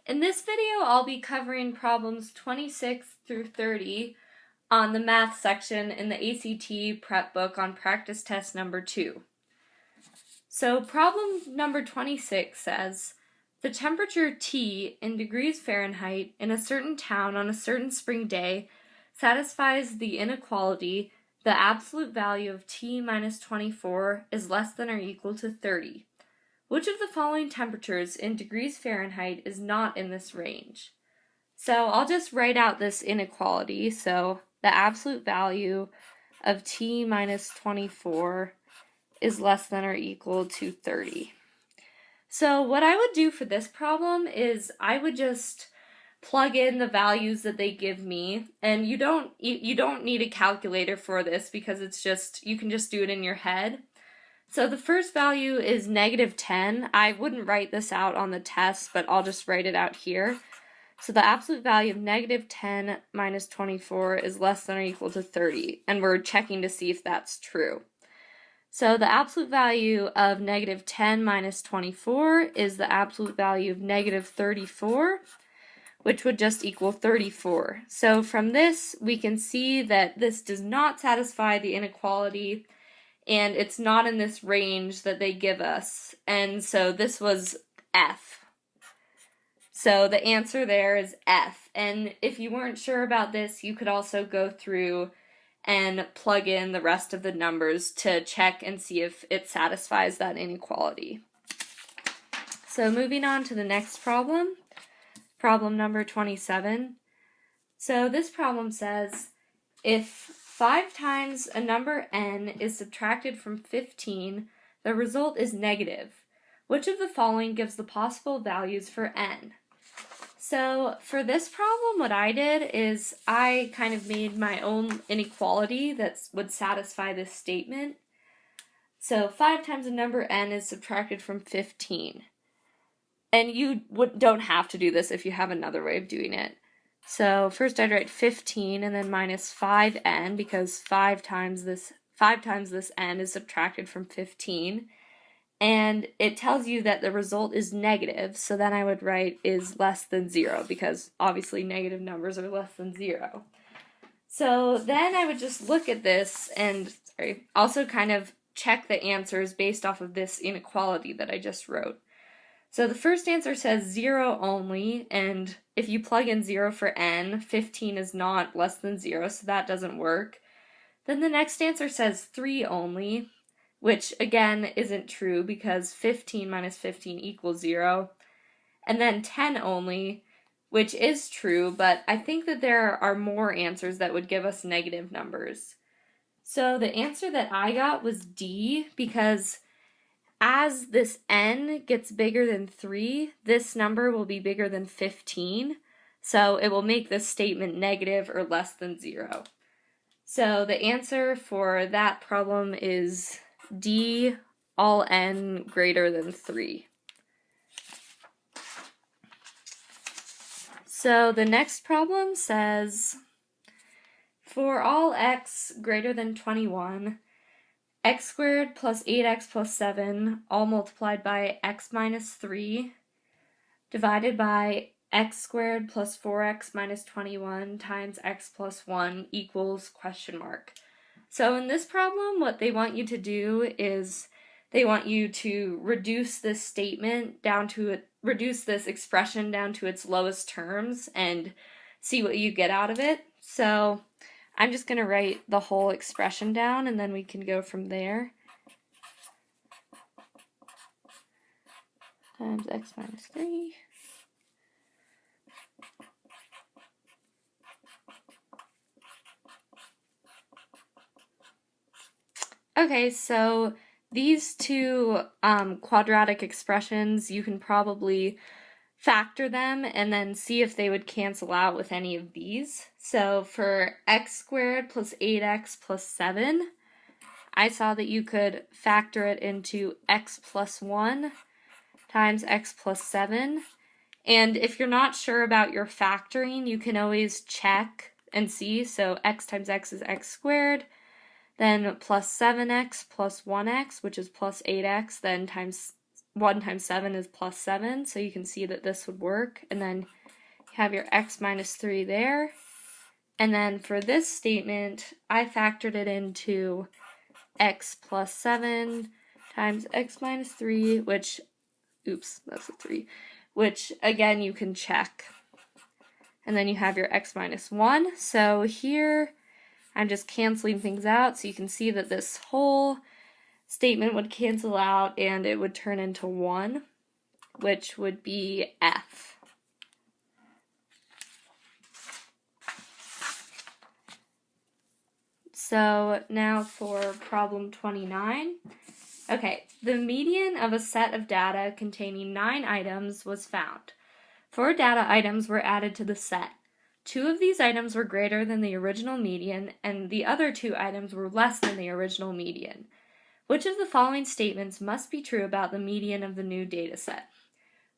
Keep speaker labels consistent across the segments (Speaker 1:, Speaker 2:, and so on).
Speaker 1: In this video, I'll be covering problems 26 through 30 on the math section in the ACT prep book on practice test number 2. So problem number 26 says, the temperature T in degrees Fahrenheit in a certain town on a certain spring day satisfies the inequality the absolute value of T minus 24 is less than or equal to 30. Which of the following temperatures in degrees Fahrenheit is not in this range? So I'll just write out this inequality. So the absolute value of T minus 24 is less than or equal to 30. So what I would do for this problem is I would just plug in the values that they give me, and you don't need a calculator for this because it's just, you can just do it in your head. So the first value is -10. I wouldn't write this out on the test, but I'll just write it out here. So the absolute value of -10 minus 24 is less than or equal to 30, and we're checking to see if that's true. So the absolute value of -10 minus 24 is the absolute value of -34, which would just equal 34. So from this, we can see that this does not satisfy the inequality, and it's not in this range that they give us. And so this was F. So the answer there is F. And if you weren't sure about this, you could also go through and plug in the rest of the numbers to check and see if it satisfies that inequality. So moving on to the next problem, problem number 27. So this problem says, if 5 times a number n is subtracted from 15, the result is negative. Which of the following gives the possible values for n? So for this problem, what I did is I kind of made my own inequality that would satisfy this statement. So 5 times a number n is subtracted from 15. And you don't have to do this if you have another way of doing it. So first I'd write 15 and then minus 5n, because 5 times this n is subtracted from 15. And it tells you that the result is negative, so then I would write is less than 0, because obviously negative numbers are less than 0. So then I would just look at this and also kind of check the answers based off of this inequality that I just wrote. So the first answer says 0 only, and if you plug in 0 for n, 15 is not less than 0, so that doesn't work. Then the next answer says 3 only, which again isn't true because 15 minus 15 equals 0. And then 10 only, which is true, but I think that there are more answers that would give us negative numbers. So the answer that I got was D, because as this n gets bigger than 3, this number will be bigger than 15, so it will make this statement negative or less than 0. So the answer for that problem is D, all n greater than 3. So the next problem says, for all x greater than 21, x squared plus 8x plus 7, all multiplied by x minus 3, divided by x squared plus 4x minus 21 times x plus 1 equals question mark. So in this problem, what they want you to do is they want you to reduce this statement down to reduce this expression down to its lowest terms and see what you get out of it. So I'm just going to write the whole expression down and then we can go from there. Times x minus 3. Okay, so these two quadratic expressions, you can probably factor them and then see if they would cancel out with any of these. So for x squared plus 8x plus 7, I saw that you could factor it into x plus 1 times x plus 7. And if you're not sure about your factoring, you can always check and see. So x times x is x squared, then plus 7x plus 1x, which is plus 8x, then times 1 times 7 is plus 7, so you can see that this would work. And then you have your x minus 3 there. And then for this statement, I factored it into x plus 7 times x minus 3, which, oops, that's a 3, which again you can check. And then you have your x minus 1. So here I'm just canceling things out, so you can see that this whole statement would cancel out and it would turn into 1, which would be F. So now for problem 29. Okay, the median of a set of data containing 9 items was found. 4 data items were added to the set. 2 of these items were greater than the original median, and the other 2 items were less than the original median. Which of the following statements must be true about the median of the new data set?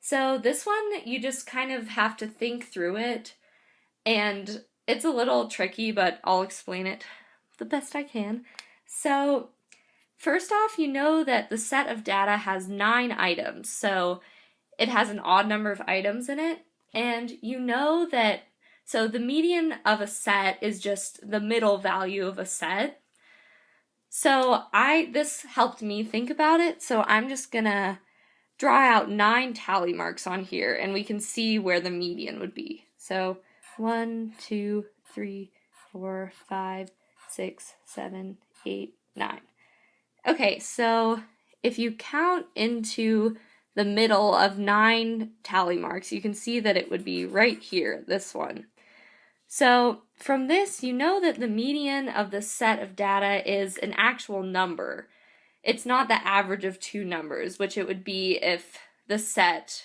Speaker 1: So this one, you just kind of have to think through it, and it's a little tricky, but I'll explain it the best I can. So first off, you know that the set of data has 9 items, so it has an odd number of items in it, and you know that, so the median of a set is just the middle value of a set. So this helped me think about it, so I'm just gonna draw out 9 tally marks on here, and we can see where the median would be. So 1, 2, 3, 4, 5, 6, 7, 8, 9. Okay, so if you count into the middle of 9 tally marks, you can see that it would be right here, this one. So from this, you know that the median of the set of data is an actual number. It's not the average of 2 numbers, which it would be if the set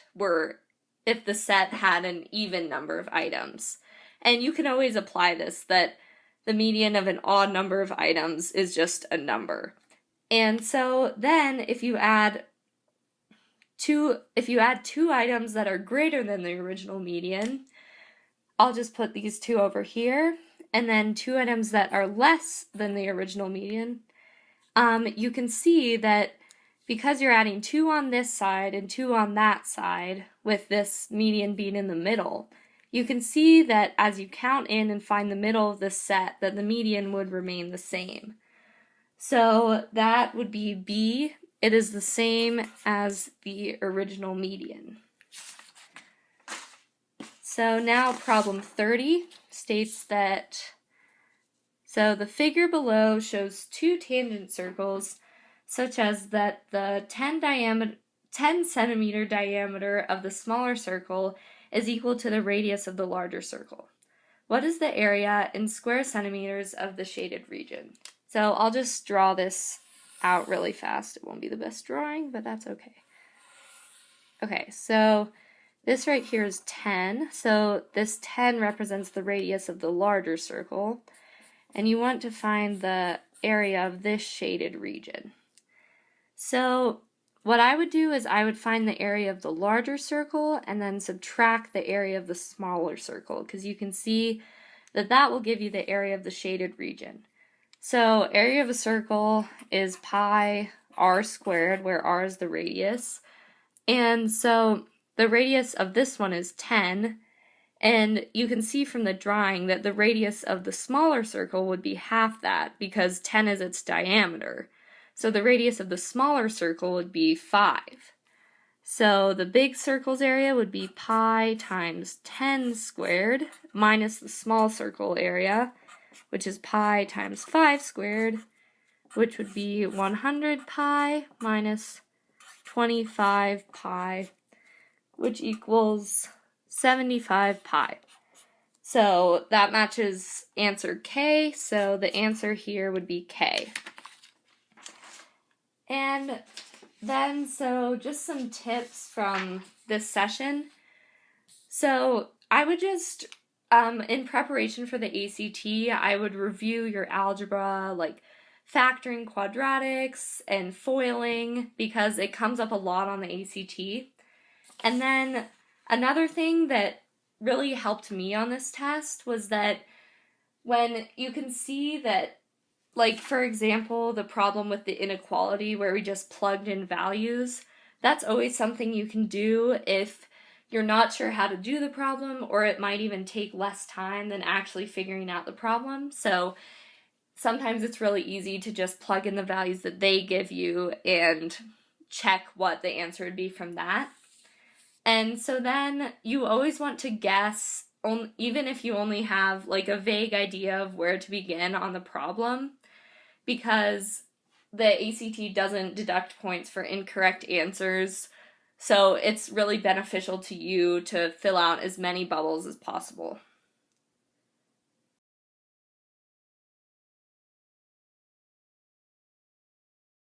Speaker 1: had an even number of items. And you can always apply this, that the median of an odd number of items is just a number. And so then if you add 2 items that are greater than the original median, I'll just put these 2 over here, and then 2 items that are less than the original median, you can see that because you're adding 2 on this side and 2 on that side, with this median being in the middle, you can see that as you count in and find the middle of this set, that the median would remain the same. So that would be B. It is the same as the original median. So now problem 30 states that, so the figure below shows 2 tangent circles such as that the 10 centimeter diameter of the smaller circle is equal to the radius of the larger circle. What is the area in square centimeters of the shaded region? So I'll just draw this out really fast. It won't be the best drawing, but that's okay. Okay, so this right here is 10. So this 10 represents the radius of the larger circle. And you want to find the area of this shaded region. So what I would do is I would find the area of the larger circle and then subtract the area of the smaller circle, because you can see that that will give you the area of the shaded region. So area of a circle is pi r squared, where r is the radius. And so the radius of this one is 10, and you can see from the drawing that the radius of the smaller circle would be half that, because 10 is its diameter. So the radius of the smaller circle would be 5. So the big circle's area would be pi times 10 squared minus the small circle area, which is pi times 5 squared, which would be 100 pi minus 25 pi, which equals 75 pi. So that matches answer K, so the answer here would be K. And then, so just some tips from this session. So I would just, in preparation for the ACT, I would review your algebra, like factoring quadratics and foiling, because it comes up a lot on the ACT. And then another thing that really helped me on this test was that when you can see that, like, for example, the problem with the inequality where we just plugged in values, that's always something you can do if you're not sure how to do the problem, or it might even take less time than actually figuring out the problem. So sometimes it's really easy to just plug in the values that they give you and check what the answer would be from that. And so then you always want to guess, even if you only have like a vague idea of where to begin on the problem, because the ACT doesn't deduct points for incorrect answers. So it's really beneficial to you to fill out as many bubbles as possible.